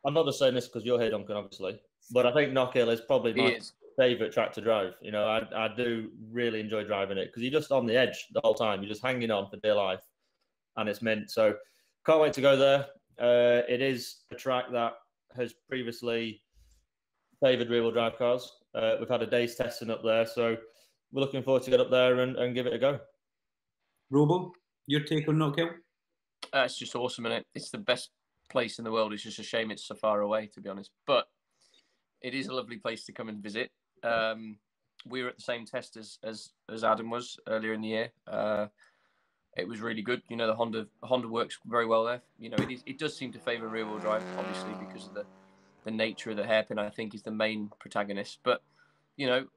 I'm not just saying this because you're here, Duncan, obviously, but I think Knockhill is probably my favourite track to drive. You know, I do really enjoy driving it because you're just on the edge the whole time. You're just hanging on for dear life, and it's mint. So can't wait to go there. It is a track that has previously favoured rear-wheel drive cars. We've had a day's testing up there, so we're looking forward to get up there and give it a go. Robo, your take on Knockhill? It's just awesome, isn't it? It's the best place in the world. It's just a shame it's so far away, to be honest. But it is a lovely place to come and visit. We were at the same test as Adam was earlier in the year. It was really good. You know, the Honda works very well there. You know, it does seem to favour rear-wheel drive, obviously, because of the nature of the hairpin, I think, is the main protagonist. But, you know,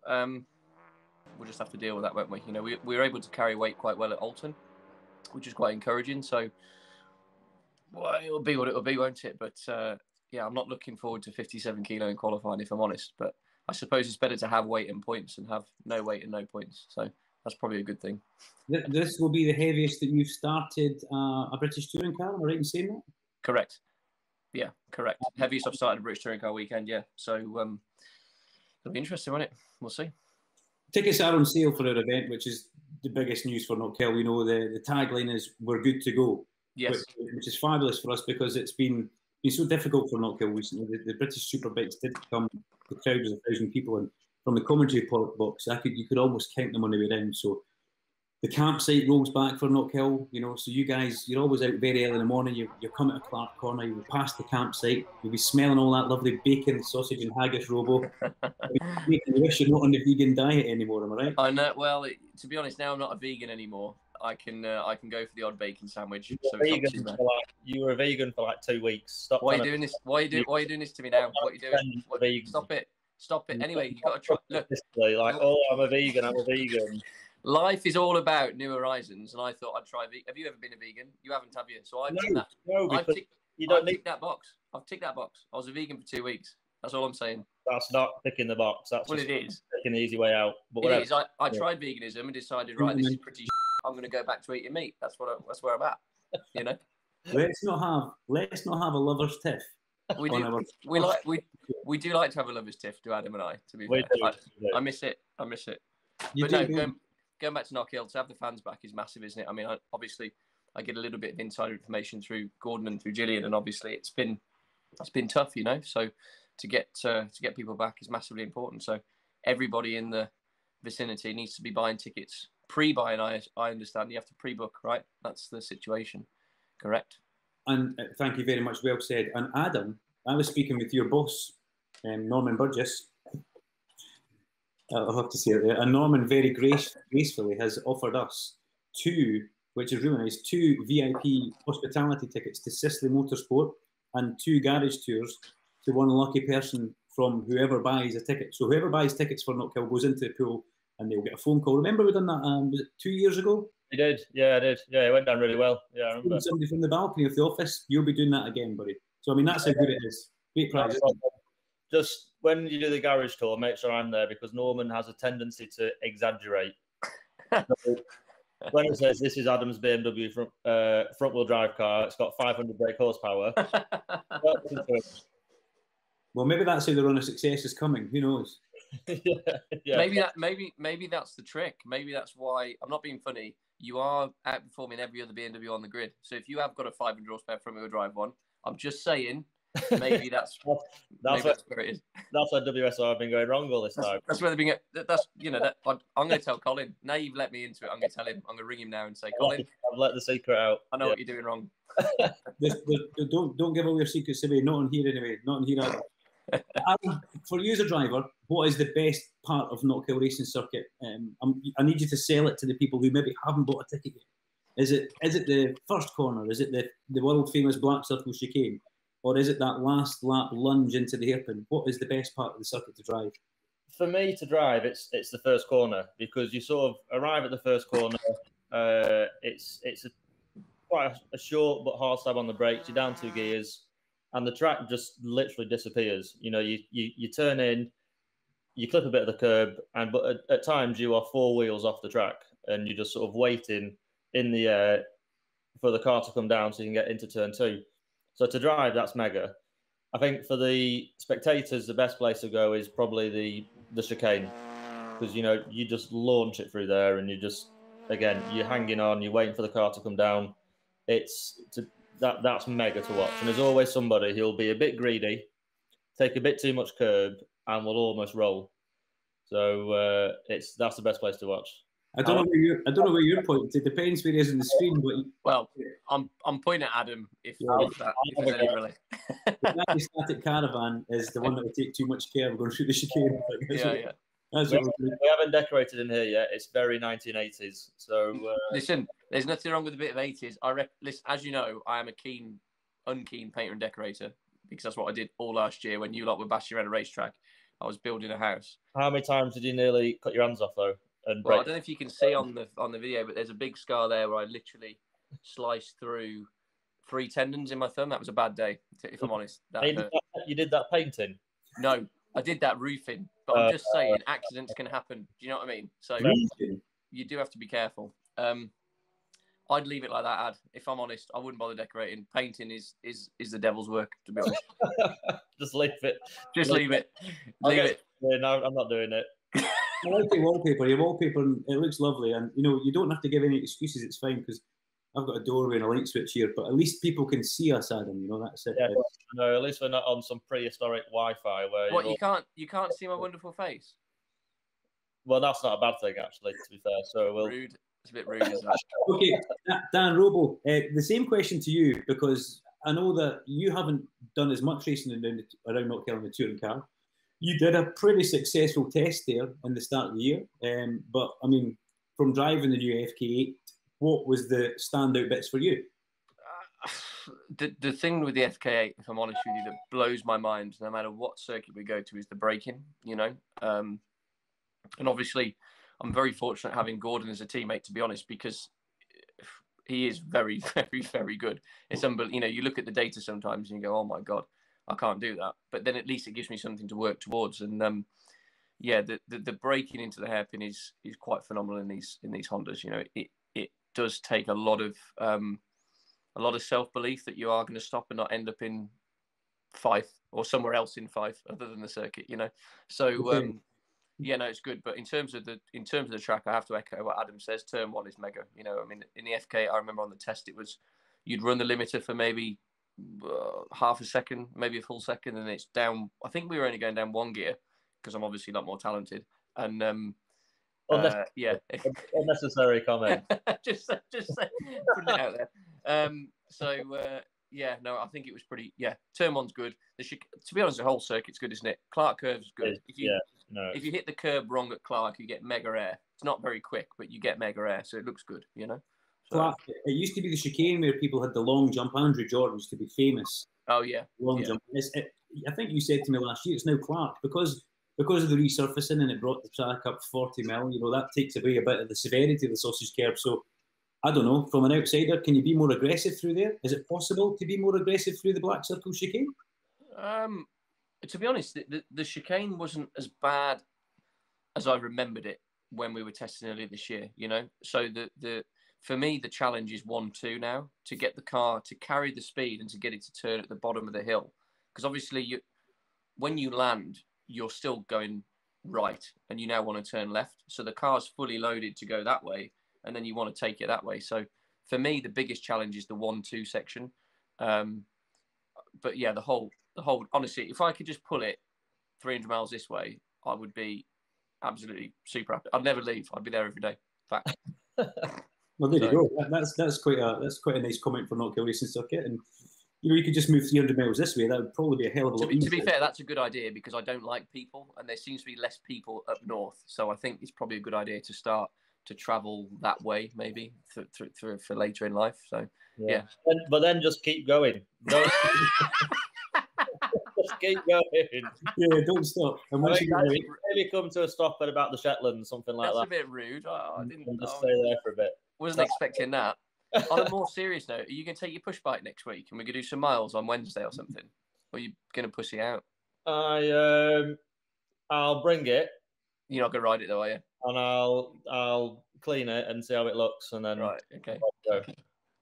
we'll just have to deal with that, won't we? You know, we were able to carry weight quite well at Alton, which is quite encouraging. So, well, it'll be what it'll be, won't it? But, yeah, I'm not looking forward to 57 kilo in qualifying, if I'm honest. But I suppose it's better to have weight and points and have no weight and no points. So that's probably a good thing. This will be the heaviest that you've started a British touring car, am I right in saying that? Correct. Yeah, correct. Heaviest I've started a British touring car weekend, yeah. So it'll be interesting, won't it? We'll see. Tickets are on sale for our event, which is the biggest news for Knockhill. You know, the tagline is "We're good to go," yes, which is fabulous for us because it's been so difficult for Knockhill recently. The British Superbikes did come to crowds of 1,000 people, and from the commentary box, you could almost count them on the way down. So the campsite rolls back for Knockhill, you know, so you guys, you're always out very early in the morning, you're coming to Clark Corner, you'll pass the campsite, you'll be smelling all that lovely bacon, sausage and haggis, Robo. You wish you're not on the vegan diet anymore, am I right? I know, well, to be honest, now I'm not a vegan anymore. I can go for the odd bacon sandwich. You were a vegan for like 2 weeks. Stop. Why are you doing this? Why are you doing this to me now? What are you doing? Stop it. Stop it. Anyway, you got to try. Look, like, oh, I'm a vegan. I'm a vegan. Life is all about new horizons, and I thought I'd try. Have you ever been a vegan? You haven't, have you? So I've ticked that. I've ticked that box. I've ticked that box. I was a vegan for 2 weeks. That's all I'm saying. That's not picking the box. That's well, it is taking the easy way out. But it is. I tried veganism and decided, right, this is pretty. I'm going to go back to eating meat. That's where I'm at. You know. Let's not have a lovers' tiff. We do like to have a lovers' tiff, do Adam and I? To be fair, I miss it. But no, going back to Knockhill, to have the fans back is massive, isn't it? I mean, obviously, I get a little bit of insider information through Gordon and through Gillian, and obviously, it's been tough, you know. So to get people back is massively important. So everybody in the vicinity needs to be buying tickets, pre-buying. I understand you have to pre-book, right? That's the situation, correct? And thank you very much. Well said. And Adam, I was speaking with your boss, Norman Burgess. I'll have to say it there. And Norman very gracefully has offered us which is really nice, 2 VIP hospitality tickets to Sisley Motorsport and 2 garage tours to one lucky person from whoever buys a ticket. So whoever buys tickets for Knockhill goes into the pool and they'll get a phone call. Remember we done that, was it 2 years ago? You did, yeah, I did. Yeah, it went down really well. Yeah, I remember. Somebody from the balcony of the office, you'll be doing that again, buddy. So, I mean, that's how good it is. Great prize. Just when you do the garage tour, make sure I'm there because Norman has a tendency to exaggerate. When it says this is Adam's BMW front-wheel drive car, it's got 500 brake horsepower. Well, maybe that's how the run of success is coming. Who knows? Yeah. Maybe that's the trick. Maybe that's why, I'm not being funny, you are outperforming every other BMW on the grid. So if you have got a 500 horsepower front wheel drive one, I'm just saying, maybe that's where it is. That's where WSR have been going wrong all this time. That's where they've been. I'm going to tell Colin. Now you've let me into it. I'm going to tell him. I'm going to ring him now and say, Colin, I've let the secret out. I know what you're doing wrong. Don't give away your secrets away. Not on here anyway. Not on here either. For you as a driver, what is the best part of Knockhill Racing Circuit? I need you to sell it to the people who maybe haven't bought a ticket yet. Is it the first corner? Is it the world famous Black Circle chicane? Or is it that last lap lunge into the hairpin? What is the best part of the circuit to drive? For me to drive, it's the first corner because you sort of arrive at the first corner. It's quite a short but hard stab on the brakes. You're down 2 gears, and the track just literally disappears. You know, you turn in, you clip a bit of the curb, but at times you are 4 wheels off the track, and you're just sort of waiting in the air for the car to come down so you can get into turn 2. So to drive, that's mega. I think for the spectators, the best place to go is probably the chicane, because you just launch it through there, and you're hanging on, you're waiting for the car to come down. That's mega to watch, and there's always somebody who'll be a bit greedy, take a bit too much curb, and will almost roll. So that's the best place to watch. I don't know where you're pointing. It depends where he is in the screen. But well, I'm pointing at Adam. If there's any relay. The static caravan is the one that will take too much care of going through the chicane. Yeah. We haven't decorated in here yet. It's very 1980s. So listen, there's nothing wrong with a bit of 80s. Listen, as you know, I am a unkeen painter and decorator, because that's what I did all last year when you lot were bashing around a racetrack. I was building a house. How many times did you nearly cut your hands off though? Well, I don't know if you can see on the video, but there's a big scar there where I literally sliced through 3 tendons in my thumb. That was a bad day, if I'm honest. You did that painting? No, I did that roofing. But I'm just saying, accidents can happen. Do you know what I mean? So you do have to be careful. I'd leave it like that, Ad. If I'm honest, I wouldn't bother decorating. Painting is the devil's work, to be honest. Just leave it. Just leave it. Leave it. Yeah, no, I'm not doing it. I like your wallpaper. Your wallpaper, it looks lovely, and you don't have to give any excuses. It's fine, because I've got a doorway and a light switch here, but at least people can see us, Adam. That's it. Yeah, no, at least we're not on some prehistoric Wi-Fi where. What, you can't see my wonderful face? Well, that's not a bad thing, actually. To be fair, so rude. It's a bit rude, isn't it? Okay, Dan Robo, the same question to you, because I know that you haven't done as much racing around Knockhill in the touring car. You did a pretty successful test there in the start of the year, but I mean, from driving the new FK8, what was the standout bits for you? The thing with the FK8, if I'm honest with you, that blows my mind, no matter what circuit we go to, is the braking. And obviously, I'm very fortunate having Gordon as a teammate, to be honest, because he is very, very, very good. It's unbelievable. You look at the data sometimes and you go, "Oh my God, I can't do that." But then at least it gives me something to work towards. And the braking into the hairpin is quite phenomenal in these Hondas. It does take a lot of self-belief that you are going to stop and not end up in Fife or somewhere else in Fife other than the circuit. So. No, it's good. But in terms of the track, I have to echo what Adam says. Turn 1 is mega. In the FK, I remember on the test, it was you'd run the limiter for maybe half a second, maybe a full second, and it's down. I think we were only going down 1 gear because I'm obviously a lot more talented. And unnecessary comment. just putting it out there. I think it was pretty. Yeah, turn 1's good. To be honest, the whole circuit's good, isn't it? Clark Curve's good. If you hit the curb wrong at Clark, you get mega air. It's not very quick, but you get mega air, so it looks good. So, Clark, it used to be the chicane where people had the long jump. Andrew Jordan used to be famous. Oh yeah, long jump. I think you said to me last year, it's now Clark because of the resurfacing, and it brought the track up 40 mil. That takes away a bit of the severity of the sausage curb. So I don't know. From an outsider, can you be more aggressive through there? Is it possible to be more aggressive through the Black Circle chicane? To be honest, the chicane wasn't as bad as I remembered it when we were testing earlier this year. So for me, the challenge is 1-2 now, to get the car to carry the speed and to get it to turn at the bottom of the hill. Because obviously, when you land, you're still going right, and you now want to turn left. So the car's fully loaded to go that way, and then you want to take it that way. So for me, the biggest challenge is the 1-2 section. But yeah, the whole, honestly, if I could just pull it 300 miles this way, I would be absolutely super happy. I'd never leave. I'd be there every day. Fact. Well, there you go. That's quite a nice comment for Knockhill Racing Circuit, and you could just move 300 miles this way. That would probably be a hell of a lot. To be fair, that's a good idea, because I don't like people, and there seems to be less people up north. So I think it's probably a good idea to start to travel that way, maybe for later in life. So yeah. But then just keep going. Just keep going. Yeah, don't stop. And maybe come to a stop at about the Shetland, something like that. That's a bit rude. I didn't just stay there for a bit. Wasn't expecting that. On a more serious note, are you going to take your push bike next week, and we could do some miles on Wednesday or something? Or are you going to pussy out? I'll bring it. You're not going to ride it though, are you? And I'll clean it and see how it looks, and then right. Okay.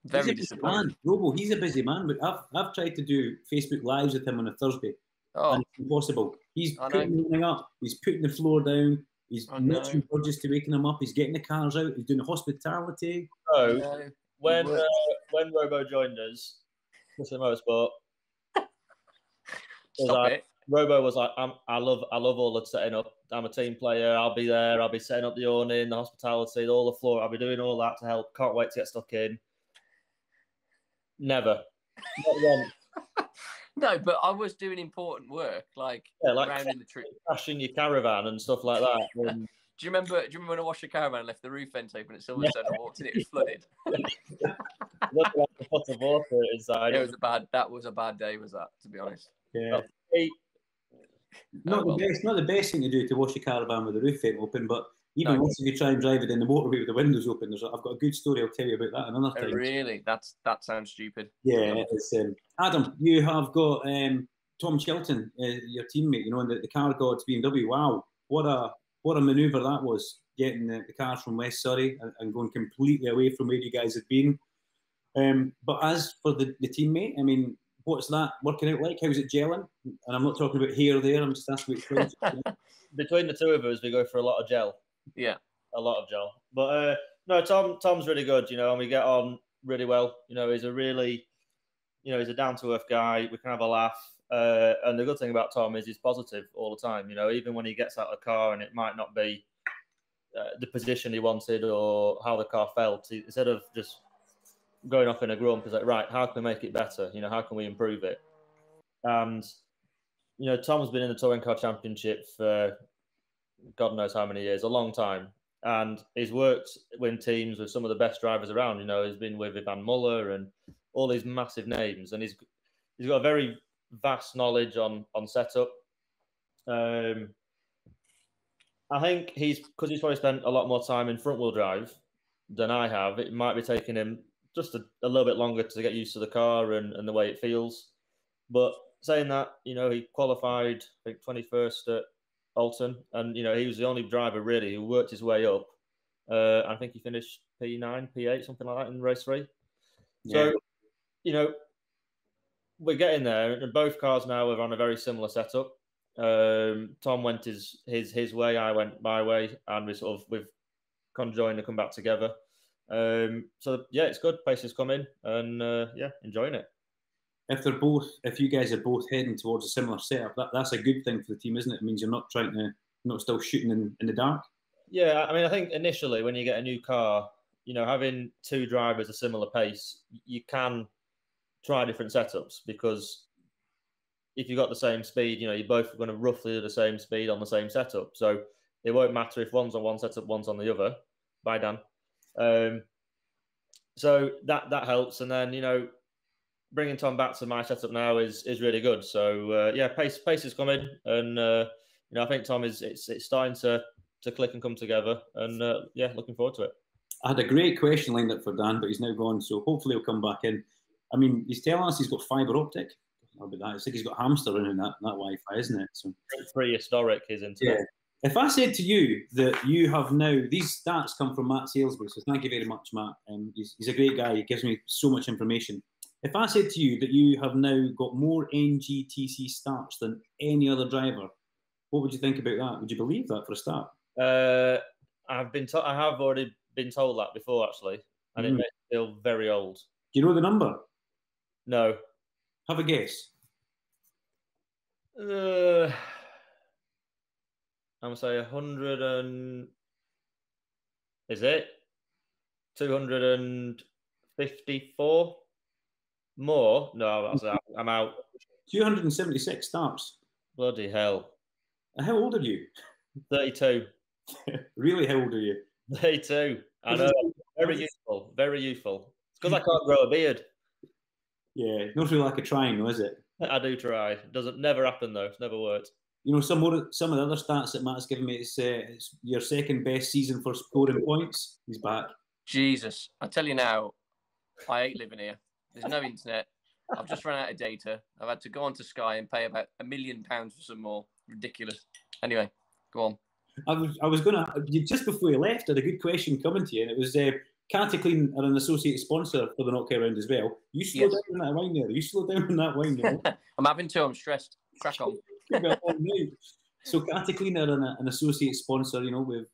Very disappointed. Man. Robo, he's a busy man. But I've tried to do Facebook Lives with him on a Thursday. Oh. And it's impossible. He's putting everything up. He's putting the floor down. He's nudging Burgess to waking him up. He's getting the cars out. He's doing the hospitality. So when Robo joined us, Mr. Motorsport, Robo was like, I love all the setting up. I'm a team player. I'll be there. I'll be setting up the awning, the hospitality, all the floor. I'll be doing all that to help. Can't wait to get stuck in. Never. Not once. No, but I was doing important work, like around in the tree, crashing your caravan and stuff like that. And... Do you remember when I washed the caravan and left the roof vent open at Silverstone and walked in, it was flooded? Looked like a pot of water inside. That was a bad day, was that, to be honest? Yeah. Not the best thing to do to wash your caravan with the roof vent open, but even once if you try and drive it in the motorway with the windows open, I've got a good story I'll tell you about that another time. Really? That sounds stupid. Yeah, it's Adam, you have got Tom Chilton, your teammate, in the car gods BMW. Wow, what a manoeuvre that was, getting the cars from West Surrey and going completely away from where you guys had been. But as for the teammate, I mean, what's that working out like? How's it gelling? And I'm not talking about here or there, I'm just asking about Between the two of us, we go for a lot of gel. Yeah. A lot of gel. But no, Tom's really good, and we get on really well. He's a really, he's a down-to-earth guy. We can have a laugh. And the good thing about Tom is he's positive all the time. Even when he gets out of the car and it might not be the position he wanted or how the car felt, instead of just going off in a grump, he's like, right, how can we make it better? How can we improve it? And, Tom's been in the Touring Car Championship for God knows how many years, a long time. And he's worked in teams with some of the best drivers around. He's been with Ivan Muller and all these massive names. And he's got a very vast knowledge on setup. I think because he's probably spent a lot more time in front wheel drive than I have, it might be taking him just a little bit longer to get used to the car and the way it feels. But saying that, he qualified, I think, 21st at Alton, and he was the only driver really who worked his way up. I think he finished P9, P8, something like that in race 3. Yeah. So, we're getting there, and both cars now are on a very similar setup. Tom went his way, I went my way, and we've conjoined and come back together. So yeah, it's good. Pace is coming, and enjoying it. If you guys are both heading towards a similar setup, that's a good thing for the team, isn't it? It means you're not still shooting in the dark. Yeah, I mean, I think initially when you get a new car, having two drivers a similar pace, you can try different setups, because if you've got the same speed, you're both going to roughly do the same speed on the same setup. So it won't matter if one's on one setup, one's on the other. Bye, Dan. So that helps, and then bringing Tom back to my setup now is really good. So pace is coming, and I think Tom it's starting to click and come together, and looking forward to it. I had a great question lined up for Dan, but he's now gone, so hopefully he'll come back in. I mean, he's telling us he's got fibre optic. I'll be that. It's like he's got hamster running that Wi-Fi, isn't it? So prehistoric his internet. Yeah. If I said to you that you have now, these stats come from Matt Salisbury, so thank you very much, Matt. He's a great guy. He gives me so much information. If I said to you that you have now got more NGTC starts than any other driver, what would you think about that? Would you believe that for a start? I have already been told that before, actually, and it makes me feel very old. Do you know the number? No. Have a guess. I'm gonna say 100 and is it 254 more? No, I'm out. 276 starts. Bloody hell! How old are you? 32. Really? How old are you? 32. I know. Very youthful. Very youthful. It's because I can't grow a beard. Yeah, not really like a trying, though, is it? I do try. It doesn't never happen though. It's never worked. Some of the other stats that Matt's given me, it's your second best season for scoring points. He's back. Jesus, I tell you now, I hate living here. There's no internet. I've just run out of data. I've had to go onto Sky and pay about £1 million for some more. Ridiculous. Anyway, go on. I was going to, just before you left, I had a good question coming to you, and it was Cataclean are an associate sponsor for the Knockout round as well. You slow down on that wine there. You slow down on that wine there. I'm having to. I'm stressed. Crack on. So Cataclean are an associate sponsor. You know, with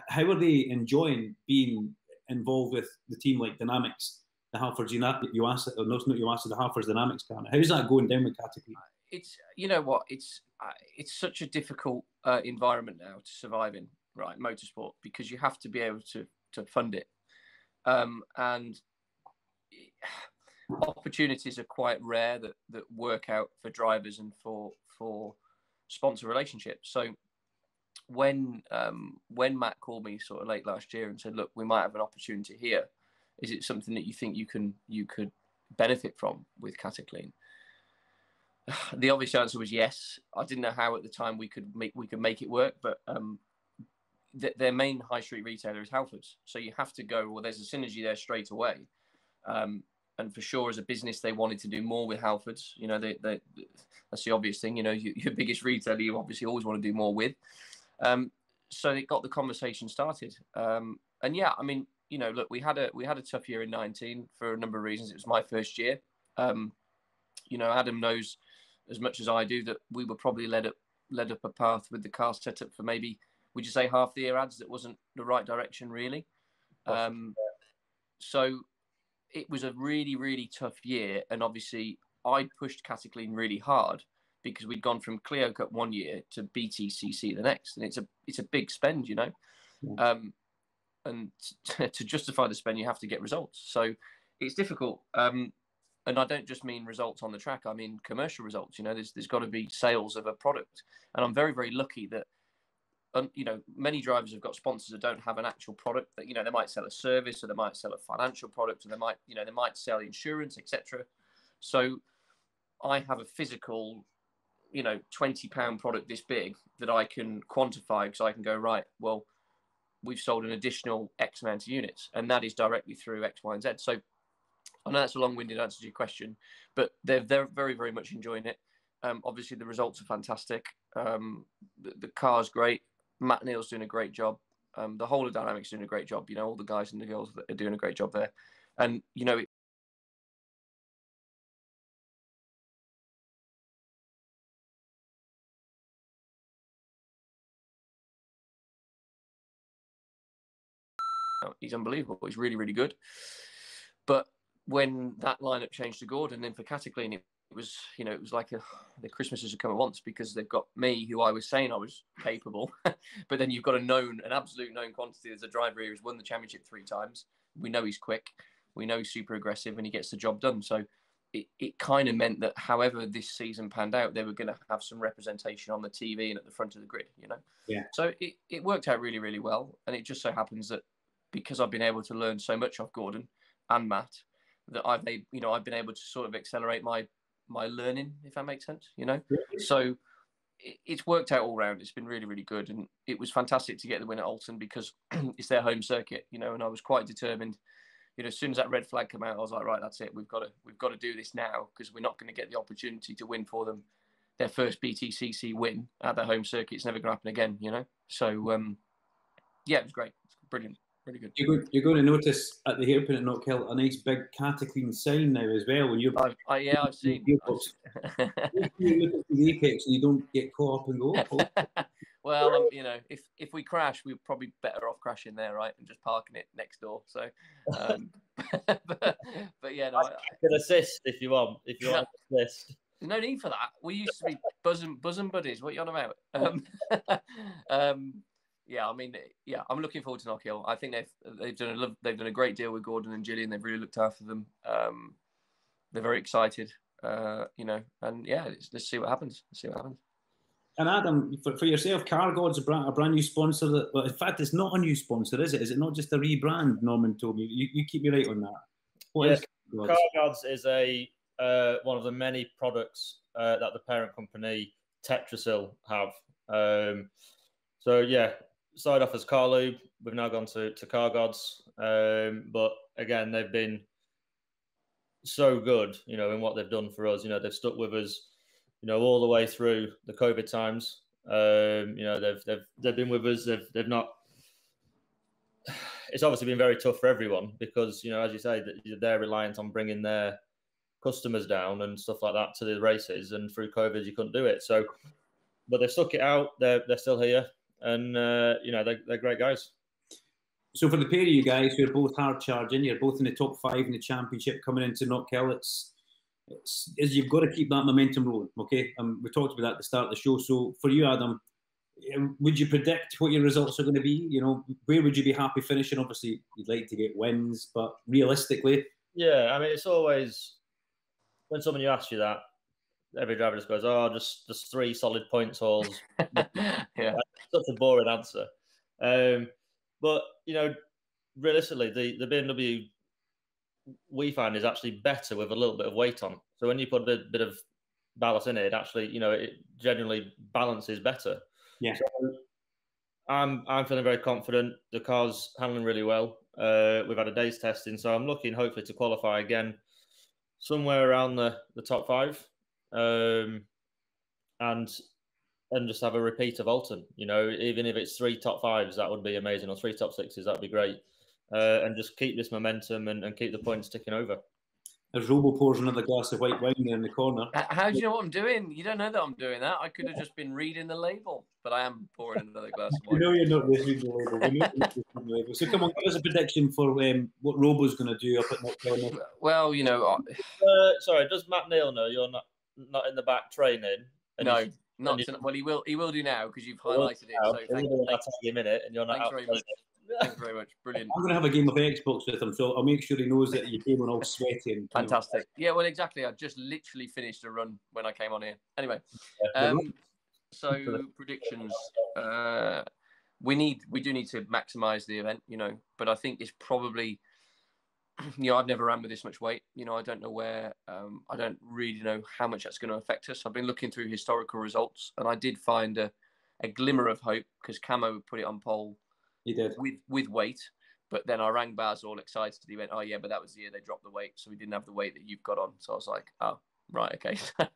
how are they enjoying being involved with the team like Dynamics, the Halfords UASA, or not UASA, the Halfords Dynamics car? How's that going down with Cataclean? It's, you know what, it's such a difficult environment now to survive in, right, motorsport, because you have to be able to fund it, and opportunities are quite rare that work out for drivers and for sponsor relationships. So when Matt called me sort of late last year and said, look, we might have an opportunity here, is it something that you think you could benefit from with Cataclean? The obvious answer was yes. I didn't know how at the time we could make it work, but their main high street retailer is Halfords, so you have to go. Well, there's a synergy there straight away, and for sure, as a business, they wanted to do more with Halfords. You know, that's the obvious thing. You know, your biggest retailer, you obviously always want to do more with. So it got the conversation started, and yeah, I mean, you know, look, we had a tough year in 19 for a number of reasons. It was my first year. You know, Adam knows as much as I do that we were probably led up a path with the car setup for maybe, would you say, half the year, ads, that wasn't the right direction really. So it was a really, really tough year, and obviously I pushed Cataclean really hard because we'd gone from Clio Cup one year to BTCC the next, and it's a big spend, you know. Yeah. And to justify the spend, you have to get results. So it's difficult. And I don't just mean results on the track. I mean commercial results. You know, there's got to be sales of a product. And I'm very, very lucky that, you know, many drivers have got sponsors that don't have an actual product. That, you know, they might sell a service, or they might sell a financial product, or they might sell insurance, etc. So I have a physical, you know, £20 product this big that I can quantify, because I can go, right, well, we've sold an additional X amount of units, and that is directly through X, Y, and Z. So I know that's a long-winded answer to your question, but they're very, very much enjoying it. Obviously, the results are fantastic. The car's great. Matt Neal's doing a great job. The whole of Dynamics doing a great job. You know, all the guys and the girls are doing a great job there. And, you know, he's unbelievable. He's really, really good. But when that lineup changed to Gordon, then for Cataclean, it was, you know, it was like the Christmases have come at once, because they've got me, who I was saying I was capable, but then you've got an absolute known quantity. There's a driver here who's won the championship 3 times. We know he's quick. We know he's super aggressive, and he gets the job done. So it kind of meant that however this season panned out, they were going to have some representation on the TV and at the front of the grid, you know? Yeah. So it worked out really, really well. And it just so happens that because I've been able to learn so much off Gordon and Matt, that I've been able to sort of accelerate my learning, if that makes sense, you know. So it's worked out all round. It's been really, really good, and it was fantastic to get the win at Alton, because it's their home circuit, you know. And I was quite determined. You know, as soon as that red flag came out, I was like, right, that's it. We've got to do this now, because we're not going to get the opportunity to win for them their first BTCC win at their home circuit. It's never going to happen again, you know. So yeah, it was great. It's brilliant. Really good. You're going to notice at the hairpin at Knockhill a nice big Cataclean sign now as well. When you're I've seen. You look at the apex and you don't get caught up and go. Well, you know, if we crash, we're probably better off crashing there, right, and just parking it next door. So, but yeah, no, I can assist if you want. If you want to assist. No need for that. We used to be bosom buddies. What are you on about? Yeah, I mean, yeah, I'm looking forward to Knockhill. I think they've done a great deal with Gordon and Gillian. They've really looked after them. They're very excited, you know, and yeah, let's see what happens. And Adam, for yourself, Car God's a brand new sponsor. Well, in fact, it's not a new sponsor, is it? Is it not just a rebrand? Norman told me. You keep me right on that. What is Car Gods is one of the many products that the parent company Tetrasil have. So yeah. Started off as Car Lube, we've now gone to Car Gods, but again, they've been so good, you know, in what they've done for us. You know, they've stuck with us, you know, all the way through the COVID times. You know, they've been with us. They've not. it's obviously been very tough for everyone because, you know, as you say, that they're reliant on bringing their customers down and stuff like that to the races, and through COVID you couldn't do it. So, but they've stuck it out. They're still here, and you know, they're great guys. So for the pair of you guys who are both hard charging, you're both in the top 5 in the championship coming into Knockhill. It's you've got to keep that momentum rolling. Okay, we talked about that at the start of the show. So for you, Adam, would you predict what your results are going to be? You know, where would you be happy finishing? Obviously, you'd like to get wins, but realistically, yeah, I mean, it's always when someone you ask you that, every driver just goes, "Oh, just 3 solid points hauls." Yeah, such a boring answer. But you know, realistically, the BMW we find is actually better with a little bit of weight on. So when you put a bit of ballast in it, it actually, you know, it genuinely balances better. Yeah. So I'm feeling very confident. The car's handling really well. We've had a day's testing, so I'm looking hopefully to qualify again somewhere around the top 5, and just have a repeat of Alton. You know, even if it's 3 top 5s, that would be amazing, or 3 top 6s, that'd be great. And just keep this momentum and keep the points ticking over. As Robo pours another glass of white wine there in the corner. How do you know what I'm doing? You don't know that I'm doing that. I could have just been reading the label, but I am pouring another glass of wine. You know you're not reading the label. We know you're not reading the label. So come on, give us a prediction for what Robo's going to do up at Knockhill. Well, you know... sorry, does Matt Neal know you're not in the back training? No, not tonight. Well, he will do now because you've highlighted it. So thanks a minute, and you're not out. Very much. Thanks very much. Brilliant. I'm going to have a game of Xbox with him, so I'll make sure he knows that you came on all sweaty. And fantastic. Yeah, well, exactly. I just literally finished a run when I came on here. Anyway, so predictions. We do need to maximise the event, you know, but I think it's probably, you know, I've never ran with this much weight. You know, I don't know where, I don't really know how much that's going to affect us. I've been looking through historical results, and I did find a glimmer of hope because Camo put it on pole. He did. With weight, but then I rang Baz all excited. He went, "Oh yeah, but that was the year they dropped the weight, so we didn't have the weight that you've got on." So I was like, "Oh, right, okay." So,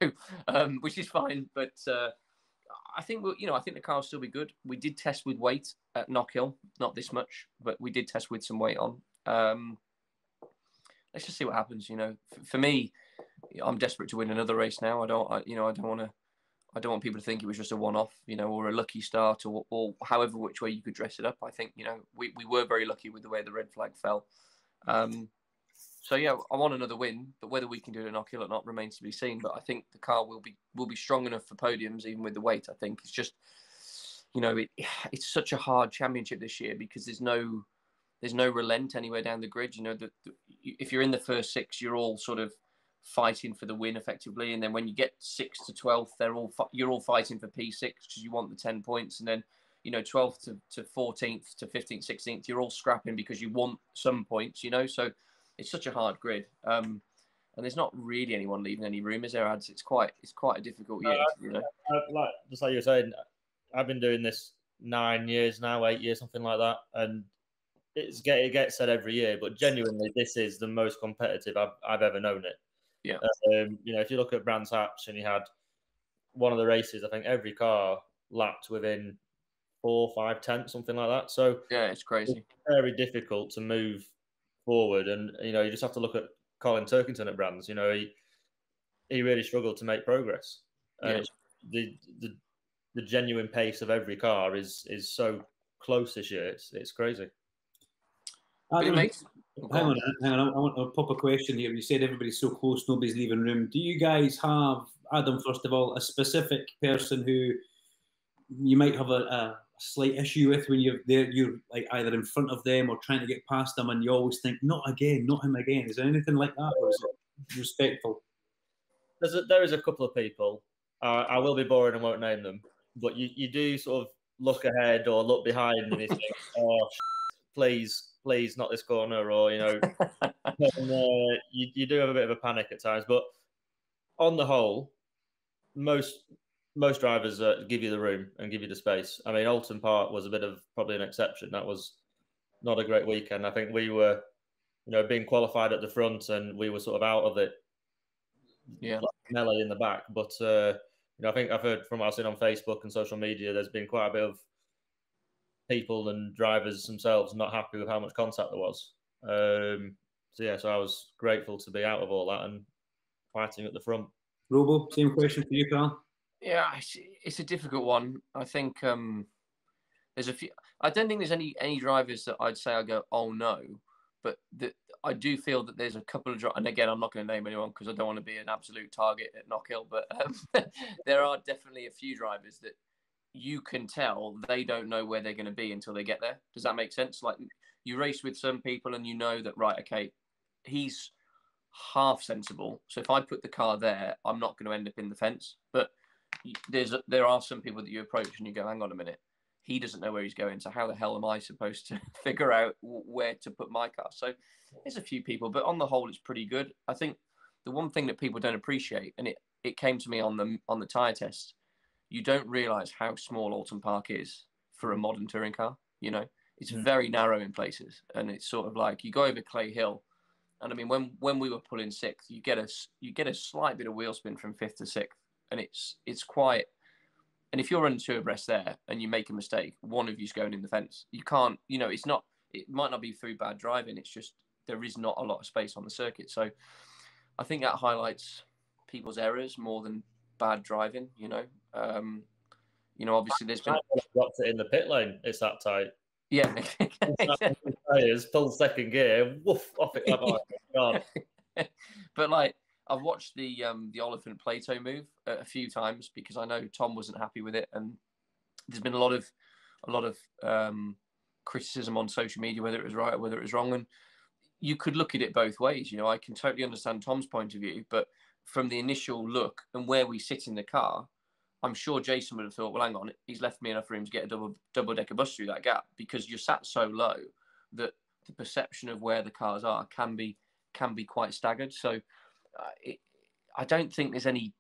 which is fine, but I think I think the car will still be good. We did test with weight at Knockhill, not this much, but we did test with some weight on. Let's just see what happens. You know, for me, I'm desperate to win another race now. I don't want people to think it was just a one-off, you know, or a lucky start, or however which way you could dress it up. I think, you know, we were very lucky with the way the red flag fell. So yeah, I want another win, but whether we can do it at Knockhill or not remains to be seen. But I think the car will be strong enough for podiums, even with the weight. I think it's just, you know, it's such a hard championship this year because there's no relent anywhere down the grid. You know, if you're in the first 6, you're all sort of fighting for the win effectively, and then when you get 6th to 12th, you're all fighting for P6 because you want the 10 points, and then, you know, 12th to 14th to 15th, 16th, you're all scrapping because you want some points, you know. So it's such a hard grid, and there's not really anyone leaving any room, is there, Ads? It's quite a difficult year, you know. Just like you were saying, I've been doing this 9 years now, 8 years, something like that, and it gets said every year, but genuinely, this is the most competitive I've ever known it. Yeah. You know, if you look at Brands Hatch and you had one of the races, I think every car lapped within 4, 5 tenths, something like that. So yeah, it's crazy. It's very difficult to move forward, and you know, you just have to look at Colin Turkington at Brands. You know, he really struggled to make progress. And the genuine pace of every car is so close this year. It's crazy. Hang on. I want to pop a question here. You said everybody's so close, nobody's leaving room. Do you guys have, Adam, first of all, a specific person who you might have a slight issue with when you're there? You're like either in front of them or trying to get past them, and you always think, not again, not him again. Is there anything like that, or is it respectful? There is a couple of people. I will be boring and won't name them, but you do sort of look ahead or look behind and you think, oh, please, not this corner, or, you know, and, you do have a bit of a panic at times. But on the whole, most drivers give you the room and give you the space. I mean, Alton Park was a bit of probably an exception. That was not a great weekend. I think we were, you know, being qualified at the front and we were sort of out of it. Yeah, like melee in the back. But you know, I think I've heard from what I've seen on Facebook and social media, there's been quite a bit of people and drivers themselves not happy with how much contact there was. So I was grateful to be out of all that and fighting at the front. Robo, same question for you, Carl. Yeah, it's a difficult one. I think there's a few. I don't think there's any drivers that I'd say I go, oh no, but I do feel that there's a couple of drivers. And again, I'm not going to name anyone because I don't want to be an absolute target at Knockhill. But there are definitely a few drivers that you can tell they don't know where they're going to be until they get there. Does that make sense? Like you race with some people and you know that, right, okay, he's half sensible. So if I put the car there, I'm not going to end up in the fence. But there are some people that you approach and you go, hang on a minute, he doesn't know where he's going. So how the hell am I supposed to figure out where to put my car? So there's a few people, but on the whole, it's pretty good. I think the one thing that people don't appreciate, and it came to me on the tyre test, you don't realise how small Alton Park is for a modern touring car. You know, it's very narrow in places, and it's sort of like you go over Clay Hill, and I mean when we were pulling sixth, you get a slight bit of wheel spin from fifth to sixth, and it's quite. And if you're running two abreast there and you make a mistake, one of you's going in the fence. You can't, you know, it might not be through bad driving. It's just there is not a lot of space on the circuit. So I think that highlights people's errors more than bad driving. You know, obviously there's been dropped it in the pit lane. It's that tight. Yeah, tires pull second gear, woof off it. Oh, God. But like I've watched the Oliphant Plato move a few times because I know Tom wasn't happy with it, and there's been a lot of criticism on social media whether it was right or whether it was wrong, and you could look at it both ways. You know, I can totally understand Tom's point of view, but from the initial look and where we sit in the car, I'm sure Jason would have thought, well, hang on, he's left me enough room to get a double decker bus through that gap, because you're sat so low that the perception of where the cars are can be quite staggered. So I don't think there's any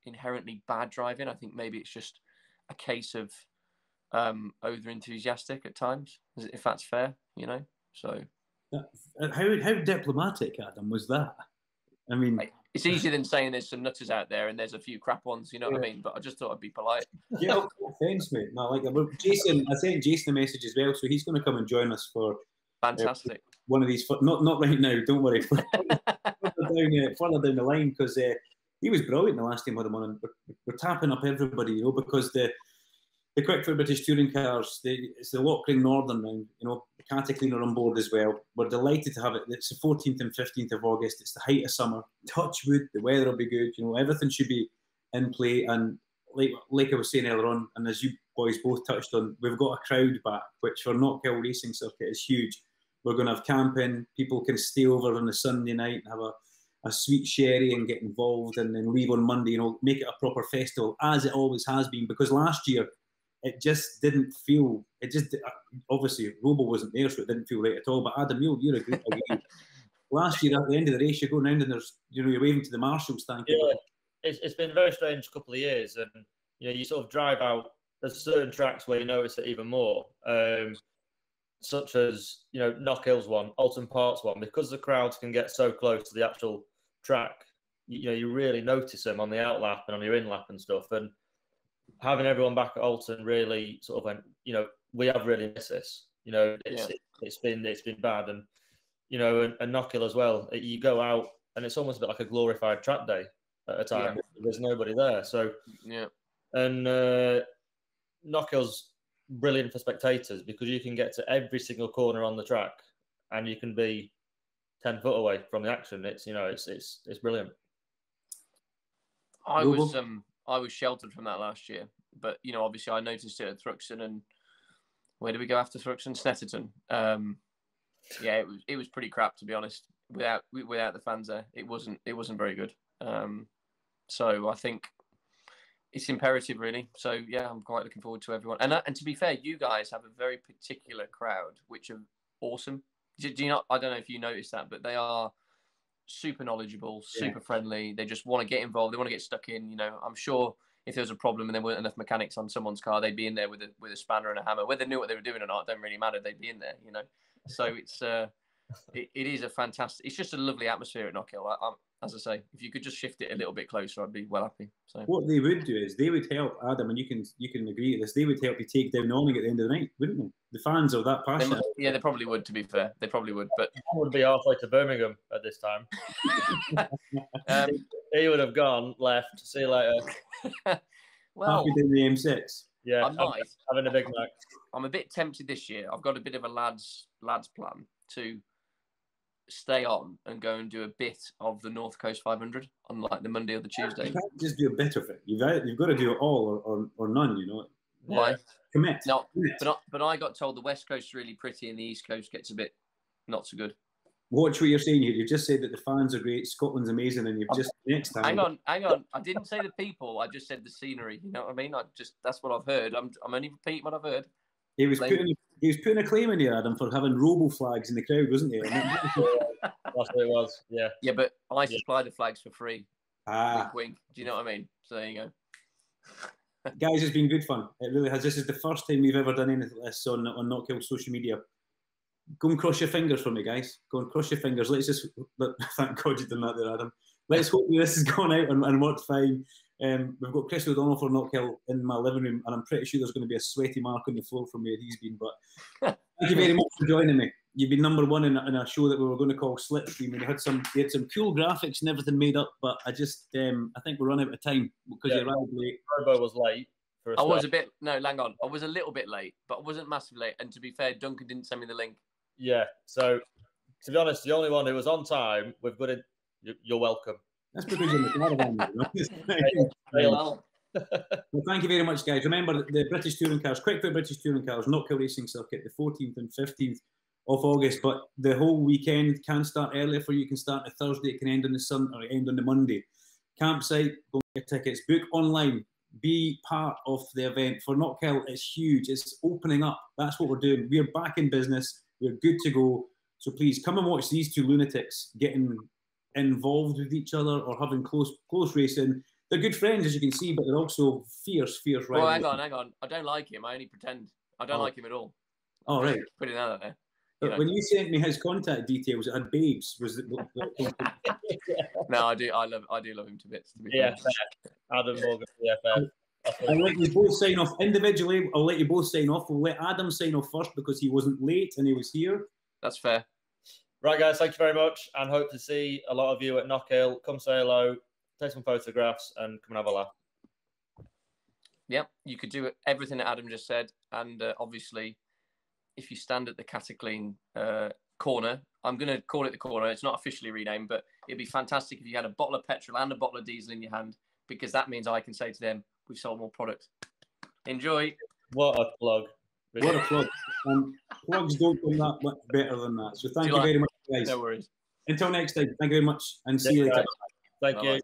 inherently bad driving. I think maybe it's just a case of over enthusiastic at times, if that's fair, you know. So how diplomatic, Adam, was that? I mean, it's easier than saying there's some nutters out there and there's a few crap ones, you know what I mean? But I just thought I'd be polite. Yeah, no offense, mate. No, like Jason, I sent Jason a message as well, so he's going to come and join us for fantastic. One of these, not right now. Don't worry. Further down the line, because he was brilliant the last time we had him on. We're tapping up everybody, you know, because the Quick for British touring cars, it's the Lockring Northern now, you know, the Cataclean are on board as well. We're delighted to have it. It's the 14th and 15th of August. It's the height of summer. Touch wood, the weather will be good. You know, everything should be in play. And like I was saying earlier on, and as you boys both touched on, we've got a crowd back, which for Knockhill Racing Circuit is huge. We're going to have camping. People can stay over on the Sunday night and have a sweet sherry and get involved, and then leave on Monday, you know, make it a proper festival, as it always has been. Because last year, it just didn't feel, obviously, Robo wasn't there, so it didn't feel right at all. But Adam, you're a good guy. Last year, at the end of the race, you go round and there's, you know, you're waving to the marshals, thank you. Yeah, it's been a very strange couple of years. And, you know, you sort of drive out, there's certain tracks where you notice it even more. Such as, you know, Knockhill's one, Alton Park's one, because the crowds can get so close to the actual track, you know, you really notice them on the outlap and on your in-lap and stuff. And having everyone back at Alton really sort of went, you know, we have really missed this. You know, it's been bad. And, you know, and Knockhill as well, you go out and it's almost a bit like a glorified track day at a time. Yeah. There's nobody there. So, yeah. And Knockhill's brilliant for spectators because you can get to every single corner on the track and you can be 10 foot away from the action. It's, you know, it's brilliant. I was sheltered from that last year, but you know, obviously I noticed it at Thruxton, and where did we go after Thruxton? Snetterton. Yeah, it was pretty crap, to be honest. Without the fans there, it wasn't very good. So I think it's imperative, really. So yeah, I'm quite looking forward to everyone. And to be fair, you guys have a very particular crowd, which are awesome. Do you not? I don't know if you noticed that, but they are super knowledgeable, super friendly. They just want to get involved. They want to get stuck in. You know, I'm sure if there was a problem and there weren't enough mechanics on someone's car, they'd be in there with a spanner and a hammer. Whether they knew what they were doing or not, don't really matter. They'd be in there. You know, so it's it is a fantastic. It's just a lovely atmosphere at Knockhill. as I say, if you could just shift it a little bit closer, I'd be well happy. So what they would do is they would help Adam, and you can agree to this. They would help you take down the awning at the end of the night, wouldn't they? The fans are that passionate. They probably would. To be fair, they probably would. But I would be halfway to Birmingham at this time. He would have gone left. See you later. Well, happy doing the M6. Yeah, I might. Having a Big Mac. I'm a bit tempted this year. I've got a bit of a lads plan to stay on and go and do a bit of the North Coast 500 on like the Monday or the Tuesday. You can't just do a bit of it. You've got to do it all or none. You know. Why? Yeah. Commit. No, but I got told the West Coast's really pretty and the East Coast gets a bit not so good. Watch what you're saying here. You just said that the fans are great, Scotland's amazing, and you've just next time. Hang on. I didn't say the people. I just said the scenery. You know what I mean? That's what I've heard. I'm only repeating what I've heard. He was putting a claim in here, Adam, for having robo flags in the crowd, wasn't he? That's what it was. Yeah. Yeah, but I supply the flags for free. Ah. Wink, wink. Do you know what I mean? So there you go. Guys, it's been good fun. It really has. This is the first time we've ever done anything like this on Knockhill social media. Go and cross your fingers for me, guys. Go and cross your fingers. Let's just thank God you've done that there, Adam. Let's hope this has gone out and worked fine. We've got Chris O'Donnell for Knockhill in my living room, and I'm pretty sure there's going to be a sweaty mark on the floor from where he's been. But thank you very much for joining me. You've been number one in a show that we were going to call SlipStream, and you had some cool graphics and everything made up. But I think we're running out of time because you arrived late. Turbo was late. I was hang on. I was a little bit late, but I wasn't massively late. And to be fair, Duncan didn't send me the link. Yeah. So to be honest, the only one who was on time with good. You're welcome. That's because you're in the caravan. Well, thank you very much, guys. Remember the British Touring Cars, Quick-Fit British Touring Cars, Knockhill Racing Circuit, the 14th and 15th of August. But the whole weekend can start earlier for you. You can start on Thursday. It can end on the Monday. Campsite, go get tickets. Book online. Be part of the event. For Knockhill, it's huge. It's opening up. That's what we're doing. We're back in business. We're good to go. So please come and watch these two lunatics getting involved with each other or having close racing. They're good friends, as you can see, but they're also fierce rivals. Well, hang on. I don't like him. I only pretend. I don't like him at all. Oh, right. Putting that out there. But when you sent me his contact details, it had babes. No, I do. I do love him to bits. To be fair. Adam Morgan, BFF. I'll let you both sign off individually. I'll let you both sign off. We'll let Adam sign off first because he wasn't late and he was here. That's fair. Right, guys, thank you very much, and hope to see a lot of you at Knockhill. Come say hello, take some photographs, and come and have a laugh. Yep, you could do everything that Adam just said, and obviously, if you stand at the Cataclean corner, I'm going to call it the corner. It's not officially renamed, but it'd be fantastic if you had a bottle of petrol and a bottle of diesel in your hand, because that means I can say to them, we've sold more product. Enjoy. What a plug. What a plug. Plugs don't come that much better than that. So thank you very much, guys. No worries. Until next time, thank you very much, and see you later. Thank you.